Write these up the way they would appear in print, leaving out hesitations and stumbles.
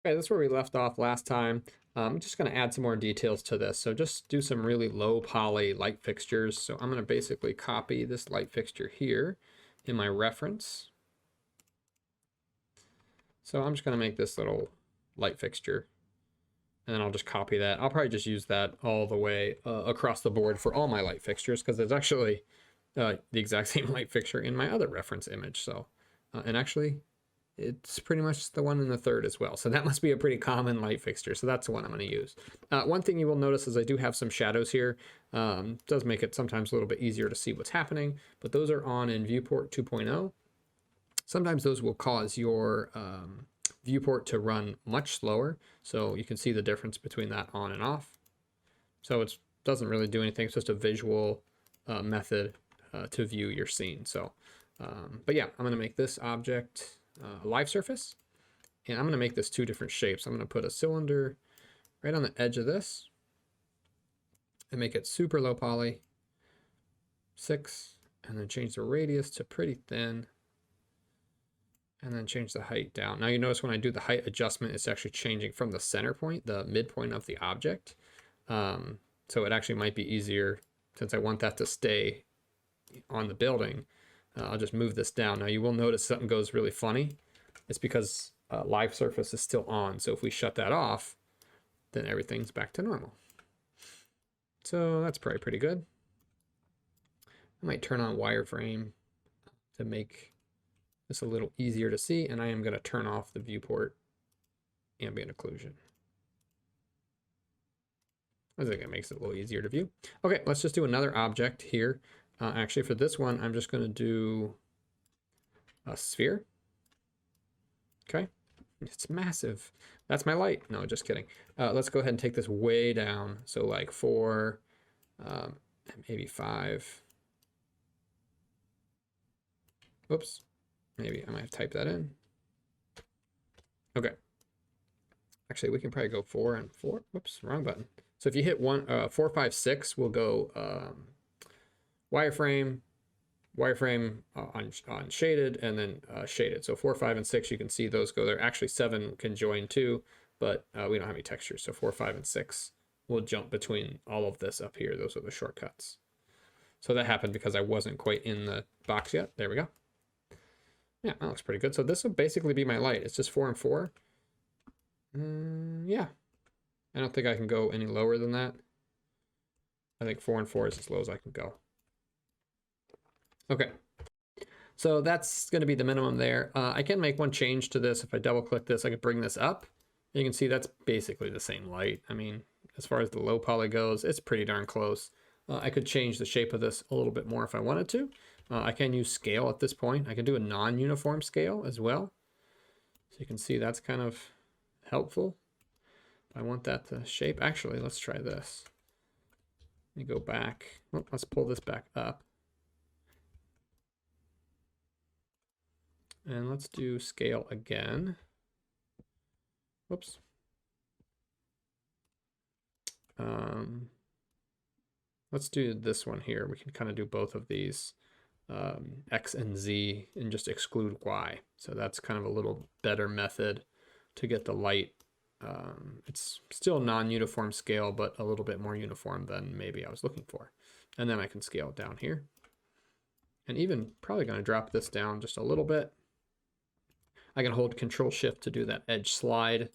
Okay, that's where we left off last time. I'm just going to add some more details to this. So just do some really low poly light fixtures. So I'm going to basically copy this light fixture here in my reference. So I'm just going to make this little light fixture, and then I'll just copy that. I'll probably just use that all the way across the board for all my light fixtures, because there's actually the exact same light fixture in my other reference image. So, and actually, it's pretty much the one in the third as well. So that must be a pretty common light fixture. So that's the one I'm going to use. One thing you will notice is I do have some shadows here. Does make it sometimes a little bit easier to see what's happening, but those are on in viewport 2.0. Sometimes those will cause your viewport to run much slower. So you can see the difference between that on and off. So it doesn't really do anything. It's just a visual method to view your scene. So, but yeah, I'm going to make this object a live surface, and I'm going to make this two different shapes. I'm going to put a cylinder right on the edge of this and make it super low poly, 6, and then change the radius to pretty thin, and then change the height down. Now you notice when I do the height adjustment, it's actually changing from the center point, the midpoint of the object. So it actually might be easier, since I want that to stay on the building, I'll just move this down. Now you will notice something goes really funny. It's because live surface is still on. So if we shut that off, then everything's back to normal. So that's probably pretty good. I might turn on wireframe to make this a little easier to see, and I am going to turn off the viewport ambient occlusion. I think it makes it a little easier to view. Okay, let's just do another object here. Actually, for this one, I'm just going to do a sphere. Okay, it's massive. That's my light. No, just kidding. Let's go ahead and take this way down. So like 4, maybe 5. Oops, maybe I might have typed that in. Okay. Actually, we can probably go 4 and 4. Whoops, wrong button. So if you hit 4, 5, 6, we'll go wireframe on shaded, and then shaded. So 4, 5, and 6, you can see those go there. Actually, 7 can join too, but we don't have any textures. So 4, 5, and 6 will jump between all of this up here. Those are the shortcuts. So that happened because I wasn't quite in the box yet. There we go. Yeah, that looks pretty good. So this will basically be my light. It's just 4 and 4. Yeah. I don't think I can go any lower than that. I think 4 and 4 is as low as I can go. Okay. So that's going to be the minimum there. I can make one change to this. If I double click this, I can bring this up. You can see that's basically the same light. I mean, as far as the low poly goes, it's pretty darn close. I could change the shape of this a little bit more if I wanted to. I can use scale at this point. I can do a non-uniform scale as well. So you can see that's kind of helpful. I want that to shape. Actually, let's try this. Let me go back. Oh, let's pull this back up. And let's do scale again. Whoops. Let's do this one here. We can kind of do both of these, X and Z, and just exclude Y. So that's kind of a little better method to get the light. It's still non-uniform scale, but a little bit more uniform than maybe I was looking for. And then I can scale it down here. And even probably going to drop this down just a little bit. I can hold Control-Shift to do that edge slide.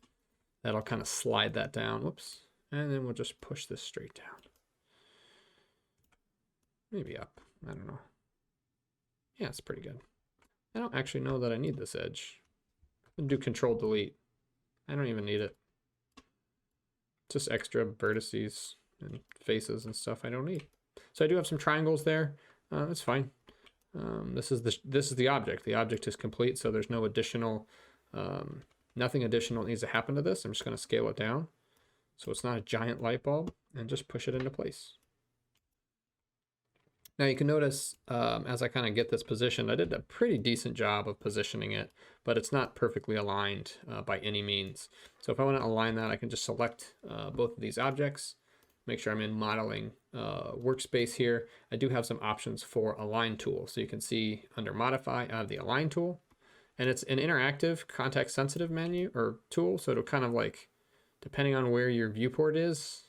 That'll kind of slide that down. Whoops. And then we'll just push this straight down. Maybe up. I don't know. Yeah, it's pretty good. I don't actually know that I need this edge. I'm going to do Control-Delete. I don't even need it. Just extra vertices and faces and stuff I don't need. So I do have some triangles there. That's fine. This is the object. The object is complete, so there's no additional, nothing additional needs to happen to this. I'm just going to scale it down so it's not a giant light bulb, and just push it into place. Now you can notice as I kind of get this positioned, I did a pretty decent job of positioning it, but it's not perfectly aligned by any means. So if I want to align that, I can just select both of these objects, make sure I'm in modeling workspace here. I do have some options for align tool. So you can see under modify, I have the align tool, And it's an interactive context sensitive menu or tool. So it'll kind of like, depending on where your viewport is,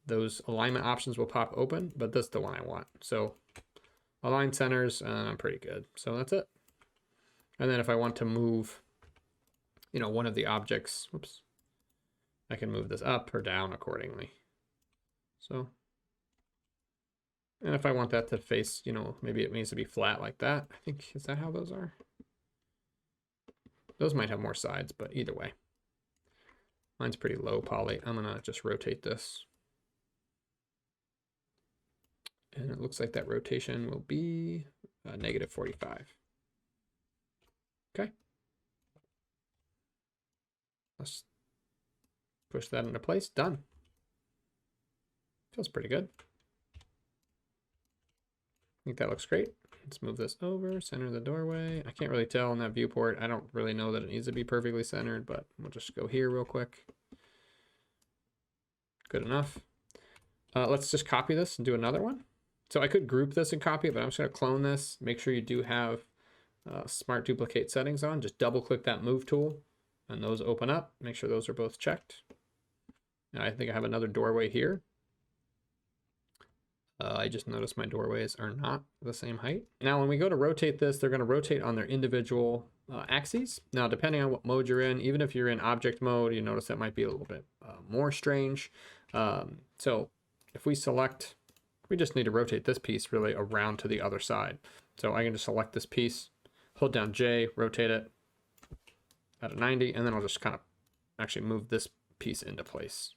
those alignment options will pop open, but this is the one I want. So align centers, and I'm pretty good. So that's it. And then if I want to move, you know, one of the objects, whoops, I can move this up or down accordingly. So, and if I want that to face, you know, maybe it needs to be flat like that. I think, is that how those are? Those might have more sides, but either way. Mine's pretty low poly. I'm gonna just rotate this. And it looks like that rotation will be -45. Okay. Let's push that into place. Done. Feels pretty good. I think that looks great. Let's move this over, center the doorway. I can't really tell in that viewport. I don't really know that it needs to be perfectly centered, but we'll just go here real quick. Good enough. Let's just copy this and do another one. So I could group this and copy it, but I'm just going to clone this. Make sure you do have smart duplicate settings on. Just double click that move tool and those open up. Make sure those are both checked. Now I think I have another doorway here. I just noticed my doorways are not the same height. Now when we go to rotate this, they're going to rotate on their individual axes. Now depending on what mode you're in, even if you're in object mode, you notice that might be a little bit more strange. So if we select, we just need to rotate this piece really around to the other side. So I can just select this piece, hold down J, rotate it at a 90, and then I'll just kind of actually move this piece into place.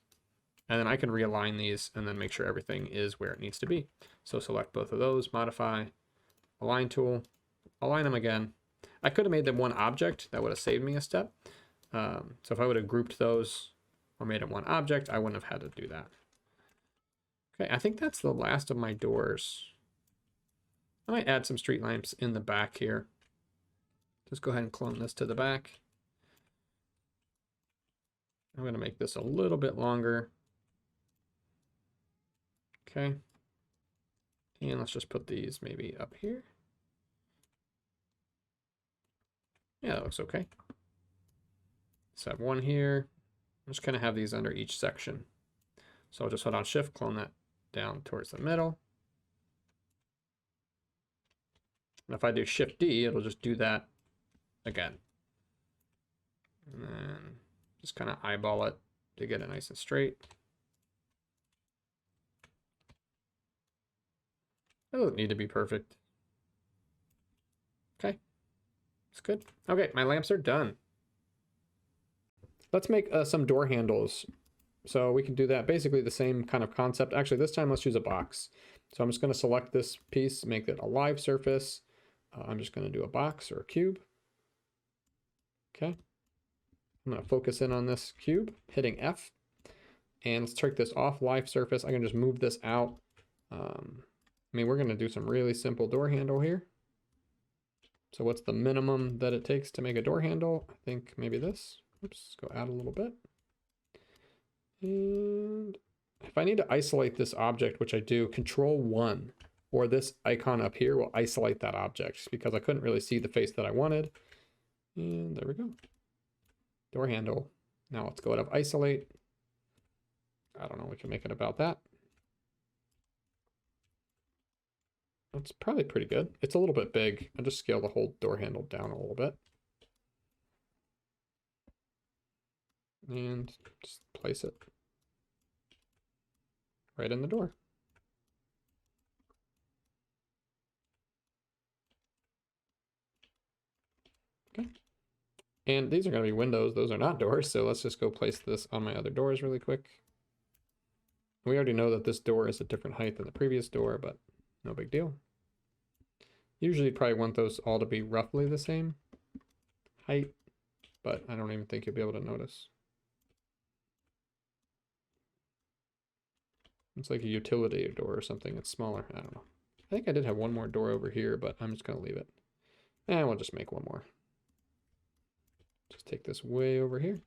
And then I can realign these and then make sure everything is where it needs to be. So select both of those, modify, align tool, align them again. I could have made them one object. That would have saved me a step. So if I would have grouped those or made them one object, I wouldn't have had to do that. Okay, I think that's the last of my doors. I might add some street lamps in the back here. Just go ahead and clone this to the back. I'm going to make this a little bit longer. Okay. And let's just put these maybe up here. Yeah, that looks okay. Let's have one here. I'm just going to have these under each section. So I'll just hold on Shift, clone that down towards the middle. And if I do Shift D, it'll just do that again. And then just kind of eyeball it to get it nice and straight. It doesn't need to be perfect. Okay, it's good. Okay, my lamps are done. Let's make some door handles. So we can do that, basically the same kind of concept. Actually, this time let's use a box. So I'm just going to select this piece, make it a live surface. I'm just going to do a box or a cube. Okay. I'm going to focus in on this cube, hitting F. And let's take this off live surface. I can just move this out. I mean, we're going to do some really simple door handle here. So what's the minimum that it takes to make a door handle? I think maybe this. Oops, go out a little bit. And if I need to isolate this object, which I do, Control 1, or this icon up here will isolate that object because I couldn't really see the face that I wanted. And there we go. Door handle. Now let's go out of isolate. I don't know, we can make it about that. That's probably pretty good. It's a little bit big. I'll just scale the whole door handle down a little bit. And just place it right in the door. Okay. And these are going to be windows. Those are not doors. So let's just go place this on my other doors really quick. We already know that this door is a different height than the previous door, but no big deal. Usually you'd probably want those all to be roughly the same height, but I don't even think you'll be able to notice. It's like a utility door or something. It's smaller. I don't know. I think I did have one more door over here, but I'm just going to leave it. And we'll just make one more. Just take this way over here.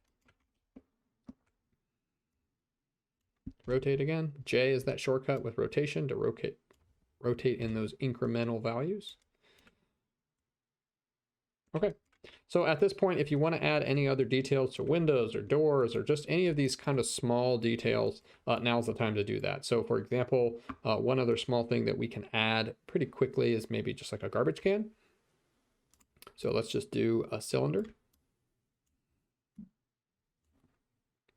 Rotate again. J is that shortcut with rotation to rotate in those incremental values. Okay. So at this point, if you want to add any other details to windows or doors or just any of these kind of small details, now's the time to do that. So for example, one other small thing that we can add pretty quickly is maybe just like a garbage can. So let's just do a cylinder.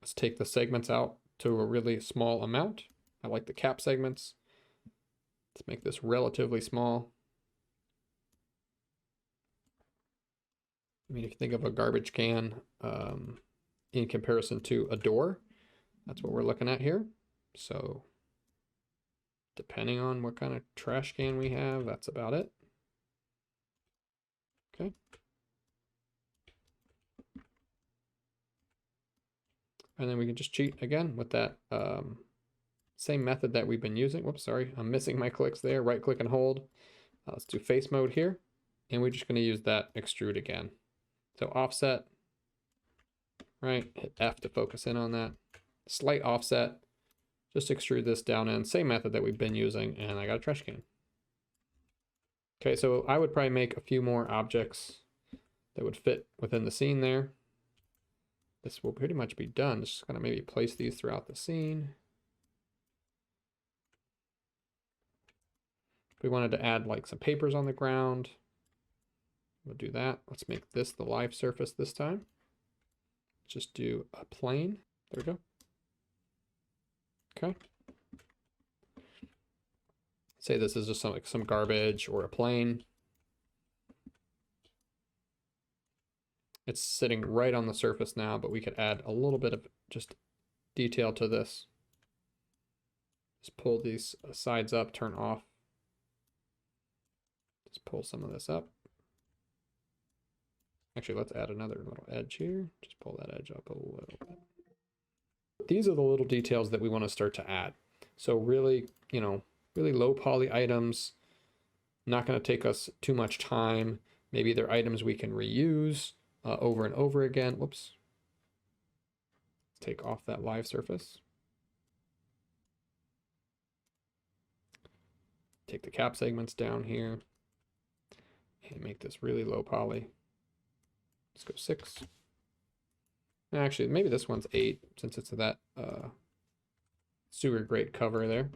Let's take the segments out to a really small amount. I like the cap segments. Let's make this relatively small. I mean, if you think of a garbage can in comparison to a door, that's what we're looking at here. So depending on what kind of trash can we have, that's about it. Okay. And then we can just cheat again with that same method that we've been using. Whoops, sorry, I'm missing my clicks there. Right click and hold. Let's do face mode here. And we're just going to use that extrude again. So offset, right? Hit F to focus in on that. Slight offset. Just extrude this down in. Same method that we've been using. And I got a trash can. Okay, so I would probably make a few more objects that would fit within the scene there. This will pretty much be done. Just gonna maybe place these throughout the scene. If we wanted to add like some papers on the ground, we'll do that. Let's make this the live surface this time. Just do a plane. There we go. Okay. Say this is just some garbage or a plane. It's sitting right on the surface now, but we could add a little bit of just detail to this. Just pull these sides up, turn off. Just pull some of this up. Actually, let's add another little edge here. Just pull that edge up a little bit. These are the little details that we want to start to add. So really, really low poly items, not going to take us too much time. Maybe they're items we can reuse over and over again. Whoops. Take off that live surface. Take the cap segments down here and make this really low poly. Let's go 6. Actually, maybe this one's 8 since it's that sewer grate cover there.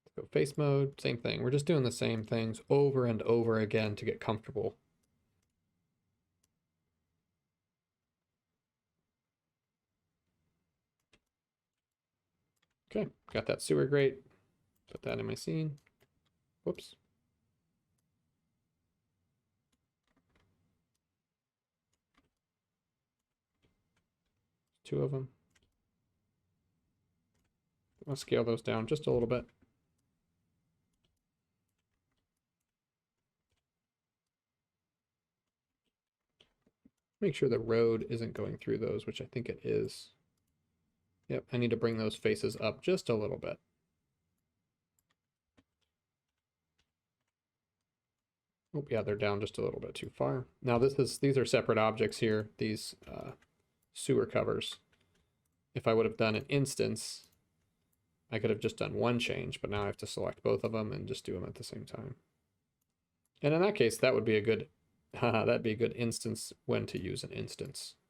Let's go face mode, same thing. We're just doing the same things over and over again to get comfortable. Okay, got that sewer grate. Put that in my scene. Whoops. Two of them. I'll scale those down just a little bit. Make sure the road isn't going through those, which I think it is. Yep, I need to bring those faces up just a little bit. Oh, yeah, they're down just a little bit too far. Now these are separate objects here, these sewer covers. If I would have done an instance, I could have just done one change, but now I have to select both of them and just do them at the same time. And in that case, that would be a good, that'd be a good instance when to use an instance.